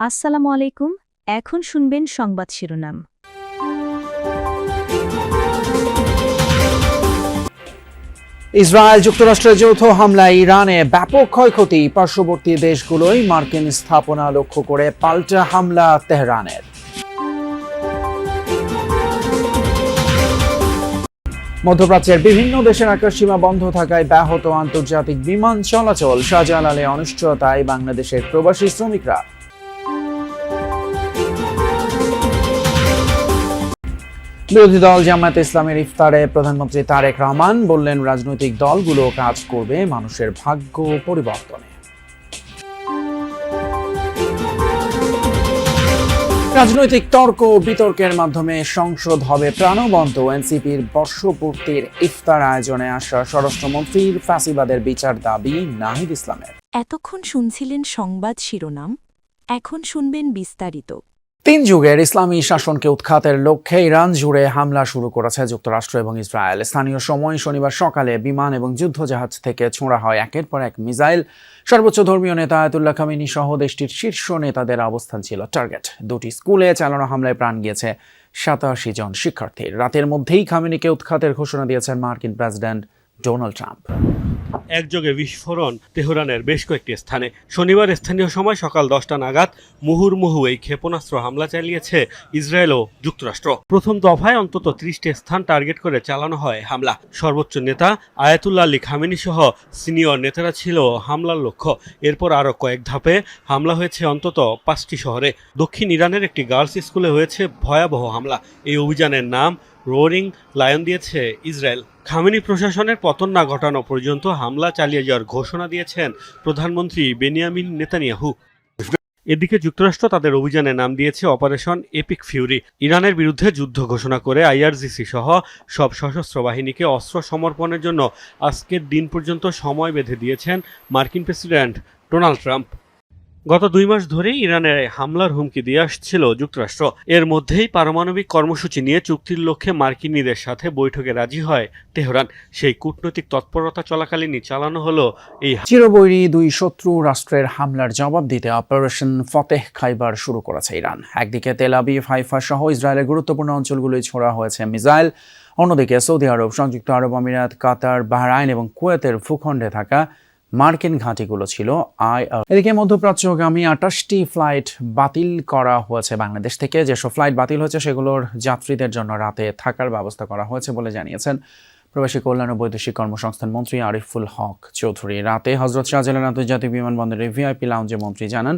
আসসালামু আলাইকুম। এখন শুনবেন সংবাদ শিরোনাম। ইসরায়েল যুক্তরাষ্ট্রের যৌথ হামলায় ইরানে ব্যাপক ক্ষয়ক্ষতি, পার্শ্ববর্তী দেশগুলোয় মার্কিন স্থাপনা লক্ষ্য করে পাল্টা হামলা তেহরানের। মধ্যপ্রাচ্যের বিভিন্ন দেশের আকাশসীমা বন্ধ থাকায় ব্যাহত আন্তর্জাতিক বিমান চলাচল, শাহজালালে অনিশ্চয়তায় বাংলাদেশের প্রবাসী শ্রমিকরা। বিরোধী দল জামায়াতে ইসলামের ইফতারে প্রধানমন্ত্রী তারেক রহমান বললেন, রাজনৈতিক দলগুলো কাজ করবে মানুষের ভাগ্য পরিবর্তনে। রাজনৈতিক তর্ক বিতর্কের মাধ্যমে সংসদ হবে প্রাণবন্ত, এনসিপির বর্ষপূর্তির ইফতার আয়োজনে আসা স্বরাষ্ট্রমন্ত্রীর ফাঁসিবাদের বিচার দাবি নাহিদ ইসলামের। এতক্ষণ শুনছিলেন সংবাদ শিরোনাম, এখন শুনবেন বিস্তারিত। 3 যুগের ইসলামী শাসনকে উৎখাতের লক্ষ্যে ইরান জুড়ে হামলা শুরু করেছে যুক্তরাষ্ট্র এবং ইসরায়েল। স্থানীয় সময় শনিবার সকালে বিমান এবং যুদ্ধজাহাজ থেকে ছোঁড়া হয় একের পর এক মিসাইল। সর্বোচ্চ ধর্মীয় নেতা আয়াতুল্লাহ খামেনি সহ দেশটির শীর্ষ নেতাদের অবস্থান ছিল টার্গেট। 2টি স্কুলে চালানো হামলায় প্রাণ গিয়েছে 87 জন শিক্ষার্থীর। রাতের মধ্যেই খামেনিকে উৎখাতের ঘোষণা দিয়েছেন মার্কিন প্রেসিডেন্ট ডোনাল্ড ট্রাম্প। একযোগে বিস্ফোরণ তেহরানের বেশ কয়েকটি স্থানে। শনিবার স্থানীয় সময় সকাল 10টা নাগাদ মুহুর্মুহু এই ক্ষেপণাস্ত্র হামলা চালিয়েছে ইসরায়েল ও যুক্তরাষ্ট্র। প্রথম দফায় অন্তত 30টি স্থান টার্গেট করে চালানো হয় হামলা। সর্বোচ্চ নেতা আয়াতুল্লাহ আলী খামেনি সহ সিনিয়র নেতারা ছিল হামলার লক্ষ্য। এরপর আরও কয়েক ধাপে হামলা হয়েছে অন্তত 5টি শহরে। দক্ষিণ ইরানের একটি গার্লস স্কুলে হয়েছে ভয়াবহ হামলা। এই অভিযানের নাম রোরিং লায়ন দিয়েছে ইসরায়েল। খামেনি প্রশাসনের পতন না ঘটানো পর্যন্ত হামলা চালিয়ে যাওয়ার ঘোষণা দিয়েছেন প্রধানমন্ত্রী বেনিয়ামিন নেতানিয়াহু। এদিকে যুক্তরাষ্ট্র তাদের অভিযানের নাম দিয়েছে অপারেশন এপিক ফিউরি। ইরানের বিরুদ্ধে যুদ্ধ ঘোষণা করে আইআরজিসি সহ সব সশস্ত্র বাহিনীকে অস্ত্র সমর্পণের জন্য আজকের দিন পর্যন্ত সময় বেঁধে দিয়েছেন মার্কিন প্রেসিডেন্ট ডোনাল্ড ট্রাম্প। গত 2 মাস ধরেই ইরানে হামলার হুমকি দিয়ে আসছিল যুক্তরাষ্ট্র। এর মধ্যেই পারমাণবিক কর্মসূচি নিয়ে চুক্তির লক্ষ্যে মার্কিনীদের সাথে বৈঠকে রাজি হয় তেহরান। সেই কূটনৈতিক তৎপরতা চলাকালীনই চালানো হলো এই চিরবৈরী 2 শত্রু রাষ্ট্রের হামলার জবাব দিতে অপারেশন ফতেহ খাইবার শুরু করেছে ইরান। একদিকে তেল আবিব, হাইফা সহ ইসরায়েলের গুরুত্বপূর্ণ অঞ্চলগুলোয় ছোড়া হয়েছে মিসাইল। অন্যদিকে সৌদি আরব, সংযুক্ত আরব আমিরাত, কাতার, বাহরাইন এবং কুয়েতের ভূখণ্ডে থাকা মার্কিন ঘাঁটিগুলো ছিল এদিকে মধ্যপ্রাচ্যগামী 28টি ফ্লাইট বাতিল করা হয়েছে বাংলাদেশ থেকে। যেসব ফ্লাইট বাতিল হয়েছে সেগুলোর যাত্রীদের জন্য রাতে থাকার ব্যবস্থা করা হয়েছে বলে জানিয়েছেন প্রবাসী কল্যাণ ও বৈদেশিক কর্মসংস্থান মন্ত্রী আরিফুল হক চৌধুরী। রাতে হজরত শাহজালাল আন্তর্জাতিক বিমানবন্দরের ভিআইপি লাউঞ্জে মন্ত্রী জানান,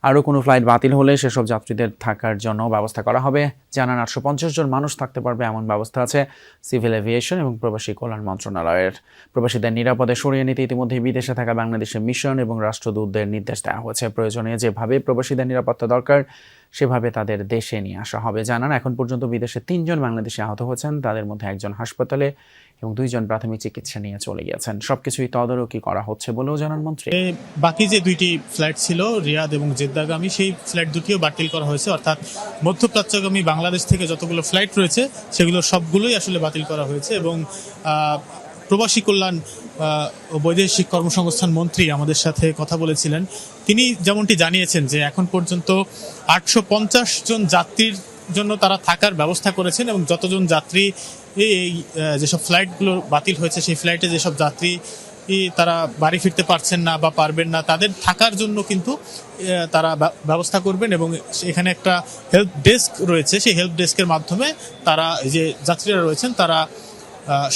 আরও কোনো ফ্লাইট বাতিল হলে সেসব যাত্রীদের থাকার জন্য ব্যবস্থা করা হবে। জানান 850 জন মানুষ থাকতে পারবে এমন ব্যবস্থা আছে সিভিল এভিয়েশন এবং প্রবাসী কল্যাণ মন্ত্রণালয়ের। প্রবাসীদের নিরাপদে সরিয়ে নিতে ইতিমধ্যে বিদেশে থাকা বাংলাদেশের মিশন এবং রাষ্ট্রদূতদের নির্দেশ দেওয়া হয়েছে। প্রয়োজনে যেভাবে প্রবাসীদের নিরাপত্তা দরকার সেভাবে তাদের দেশে নিয়ে আসা হবে। জানান, এখন পর্যন্ত বিদেশে 3 জন বাংলাদেশে আহত হয়েছেন, তাদের মধ্যে 1 জন হাসপাতালে এবং 2 জন প্রাথমিক চিকিৎসা নিয়ে চলে গিয়েছেন। সবকিছুই তদারকি করা হচ্ছে বলেও জানান মন্ত্রী। বাকি যে 2টি ফ্লাইট ছিল রিয়াদ এবং জেদ্দাগামী, সেই ফ্লাইট দুটিও বাতিল করা হয়েছে। অর্থাৎ মধ্যপ্রাচ্যগামী বাংলাদেশ থেকে যতগুলো ফ্লাইট রয়েছে সেগুলো সবগুলোই আসলে বাতিল করা হয়েছে। এবং প্রবাসী কল্যাণ ও বৈদেশিক কর্মসংস্থান মন্ত্রী আমাদের সাথে কথা বলেছিলেন। তিনি যেমনটি জানিয়েছেন যে এখন পর্যন্ত 850 জন যাত্রীর জন্য তারা থাকার ব্যবস্থা করেছেন এবং যতজন যাত্রী এই যেসব ফ্লাইটগুলো বাতিল হয়েছে সেই ফ্লাইটে যেসব যাত্রী তারা বাড়ি ফিরতে পারছেন না বা পারবেন না, তাদের থাকার জন্য কিন্তু তারা ব্যবস্থা করবেন। এবং এখানে একটা হেল্প ডেস্ক রয়েছে, সেই হেল্প ডেস্কের মাধ্যমে তারা যে যাত্রীরা রয়েছেন তারা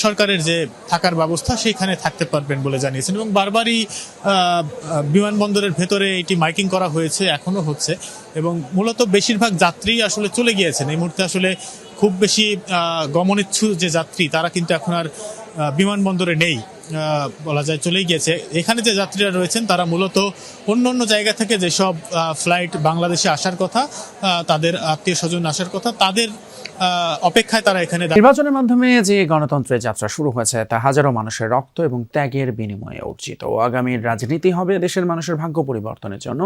সরকারের যে থাকার ব্যবস্থা সেইখানে থাকতে পারবেন বলে জানিয়েছেন। এবং বারবারই বিমানবন্দরের ভেতরে এটি মাইকিং করা হয়েছে, এখনো হচ্ছে। এবং মূলত বেশিরভাগ যাত্রী আসলে চলে গিয়েছেন। এই মুহূর্তে আসলে খুব বেশি গমনেচ্ছু যে যাত্রী তারা কিন্তু এখন আর বিমানবন্দরে নেই, বলা যায় চলেই গিয়েছে। এখানে যে যাত্রীরা রয়েছেন তারা মূলত অন্য জায়গা থেকে যেসব ফ্লাইট বাংলাদেশে আসার কথা, তাদের আত্মীয় স্বজন আসার কথা, তাদের অপেক্ষায় তারা এখানে। নির্বাচনের মাধ্যমে যে গণতন্ত্রের যাত্রা শুরু হয়েছে তা হাজারো মানুষের রক্ত এবং ত্যাগের বিনিময়ে অর্জিত। আগামীর রাজনীতি হবে দেশের মানুষের ভাগ্য পরিবর্তনের জন্য।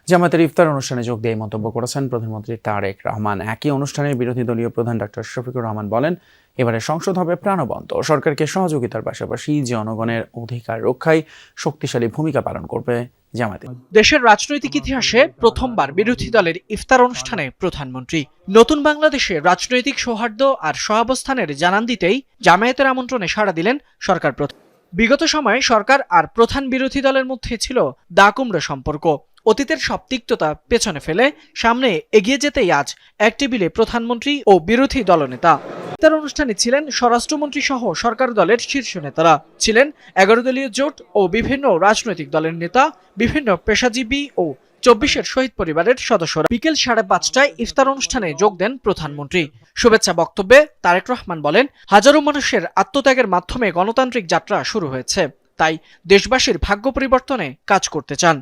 জামায়াতের ইফতার অনুষ্ঠানে যোগ দিয়ে মন্তব্য করেছেন প্রধানমন্ত্রী তারেক রহমান। একই অনুষ্ঠানে বিরোধী দলীয় প্রধান ডক্টর শফিকুর রহমান বলেন, এবারে সংসদ হবে প্রাণবন্ত, সরকারকে সহযোগিতার পাশাপাশি জনগণের অধিকার রক্ষায় শক্তিশালী ভূমিকা পালন করবে জামায়াতে। দেশের রাজনৈতিক ইতিহাসে প্রথমবার বিরোধী দলের ইফতার অনুষ্ঠানে প্রধানমন্ত্রী। নতুন বাংলাদেশে রাজনৈতিক সৌহার্দ্য আর সহাবস্থানের জানান দিতেই জামায়াতের আমন্ত্রণে সাড়া দিলেন সরকার প্রধান। বিগত সময়ে সরকার আর প্রধান বিরোধী দলের মধ্যে ছিল দা-কুমড়ো সম্পর্ক। অতীতের সব তিক্ততা পেছনে ফেলে সামনে এগিয়ে যেতেই আজ এক টেবিলে প্রধানমন্ত্রী ও বিরোধী দলনেতা। ইফতার অনুষ্ঠানে ছিলেন স্বরাষ্ট্রমন্ত্রী সহ সরকার দলের শীর্ষ নেতারা, ছিলেন 11 দলীয় জোট ও বিভিন্ন রাজনৈতিক দলের নেতা, বিভিন্ন পেশাজীবী ও 24-এর শহীদ পরিবারের সদস্যরা। বিকেল 5:30টায় ইফতার অনুষ্ঠানে যোগ দেন প্রধানমন্ত্রী। শুভেচ্ছা বক্তব্যে তারেক রহমান বলেন, হাজারো মানুষের আত্মত্যাগের মাধ্যমে গণতান্ত্রিক যাত্রা শুরু হয়েছে, তাই দেশবাসীর ভাগ্য পরিবর্তনে কাজ করতে চান।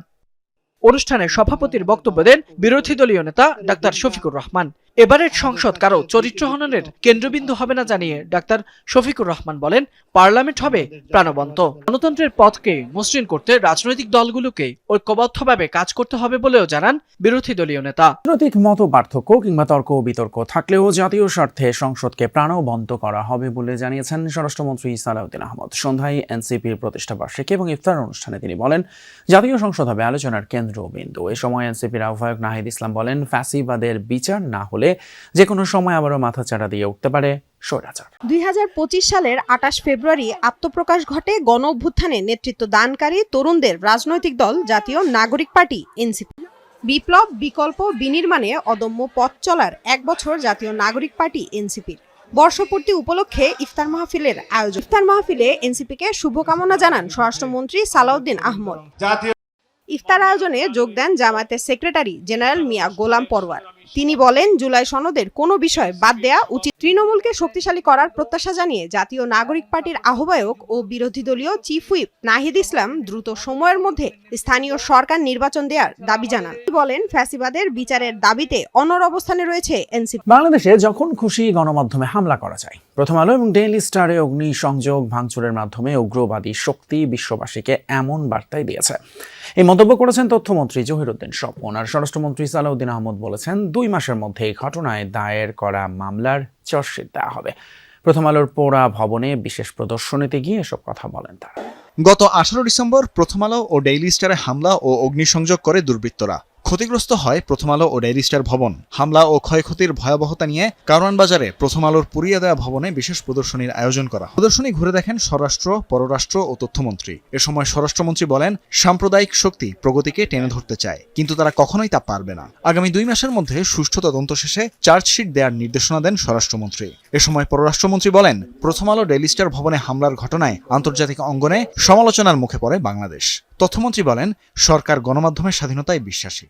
অনুষ্ঠানে সভাপতির বক্তব্য দেন বিরোধী দলীয় নেতা ডাক্তার শফিকুর রহমান। এবারের সংসদ কারো চরিত্র হননের কেন্দ্রবিন্দু হবে না জানিয়ে ডাক্তার শফিকুর রহমান বলেন, পার্লামেন্ট হবে প্রাণবন্ত। গণতন্ত্রের পথকে মসৃণ করতে রাজনৈতিক দলগুলোকে ঐক্যবদ্ধভাবে কাজ করতে হবে বলেও জানান বিরোধী দলীয় নেতা। রাজনৈতিক মত পার্থক্য কিংবা তর্ক বিতর্ক থাকলেও জাতীয় স্বার্থে সংসদকে প্রাণবন্ত করা হবে বলে জানিয়েছেন স্বরাষ্ট্রমন্ত্রী সালাউদ্দিন আহমদ। সন্ধ্যায় এনসিপির প্রতিষ্ঠা বার্ষিকী এবং ইফতার অনুষ্ঠানে তিনি বলেন, জাতীয় সংসদ হবে আলোচনার কেন্দ্রবিন্দু। এ সময় এনসিপির আহ্বায়ক নাহিদ ইসলাম বলেন, ফ্যাসিবাদের বিচার না হলে যে কোনো সময় আবারও মাথাচাড়া দিয়ে উঠতে পারে স্বৈরাচার। 2025 সালের 28 ফেব্রুয়ারি আত্মপ্রকাশ ঘটে গণ অভ্যুত্থানে নেতৃত্ব দানকারী তরুণদের রাজনৈতিক দল জাতীয় নাগরিক পার্টি এনসিপি। বিপ্লব, বিকল্প, বিনির্মাণে অদম্য পথ চলার 1 বছর জাতীয় নাগরিক পার্টি এনসিপির। বর্ষপূর্তি উপলক্ষে ইফতার মাহফিলের আয়োজন। ইফতার মাহফিলে এনসিপিকে শুভকামনা জানান স্বরাষ্ট্রমন্ত্রী সালাউদ্দিন আহমদ। ইফতার আয়োজনে যোগ দেন জামায়াতের সেক্রেটারি জেনারেল মিয়া গোলাম পরওয়ার। তিনি বলেন, জুলাই সনদের কোনো বিষয় বাদ দেয়া উচিত। তৃণমূলকে শক্তিশালী করার প্রত্যাশা জানিয়ে জাতীয় নাগরিক পার্টির আহ্বায়ক ও বিরোধী দলীয় চিফ হুইপ নাহিদ ইসলাম দ্রুত সময়ের মধ্যে স্থানীয় সরকার নির্বাচন দেওয়ার দাবি জানান। তিনি বলেন, ফ্যাসিবাদের বিচারের দাবিতে অনড় অবস্থানে রয়েছে এনসিপি। বাংলাদেশে যখন খুশি গণমাধ্যমে হামলা করা যায়। প্রথম আলো এবং ডেইলি স্টারে অগ্নিসংযোগ ভাঙচুরের মাধ্যমে উগ্রবাদী শক্তি বিশ্ববাসীকে এমন বার্তাই দিয়েছে। এই মন্তব্য করেছেন তথ্যমন্ত্রী জহিরুদ্দিন স্বপন। আর স্বরাষ্ট্রমন্ত্রী সালাউদ্দিন আহমদ বলেছেন, 2 মাসের মধ্যে এই ঘটনায় দায়ের করা মামলার চার্জশিট দেওয়া হবে। প্রথম আলোর পোড়া ভবনে বিশেষ প্রদর্শনীতে গিয়ে এসব কথা বলেন তারা। গত 18 ডিসেম্বর প্রথম আলো ও ডেইলি স্টারে হামলা ও অগ্নিসংযোগ করে দুর্বৃত্তরা। ক্ষতিগ্রস্ত হয় প্রথম আলো ও ডেইলি স্টার ভবন। হামলা ও ক্ষয়ক্ষতির ভয়াবহতা নিয়ে কারওয়ান বাজারে প্রথম আলোর পুড়িয়ে দেওয়া ভবনে বিশেষ প্রদর্শনীর আয়োজন করা। প্রদর্শনী ঘুরে দেখেন স্বরাষ্ট্র, পররাষ্ট্র ও তথ্যমন্ত্রী। এ সময় স্বরাষ্ট্রমন্ত্রী বলেন, সাম্প্রদায়িক শক্তি প্রগতিকে টেনে ধরতে চায়, কিন্তু তারা কখনোই তা পারবে না। আগামী 2 মাসের মধ্যে সুষ্ঠু তদন্ত শেষে চার্জশিট দেওয়ার নির্দেশনা দেন স্বরাষ্ট্রমন্ত্রী। এ সময় পররাষ্ট্রমন্ত্রী বলেন, প্রথম আলো ডেইলি স্টার ভবনে হামলার ঘটনায় আন্তর্জাতিক অঙ্গনে সমালোচনার মুখে পড়ে বাংলাদেশ। তথ্যমন্ত্রী বলেন, সরকার গণমাধ্যমের স্বাধীনতায় বিশ্বাসী।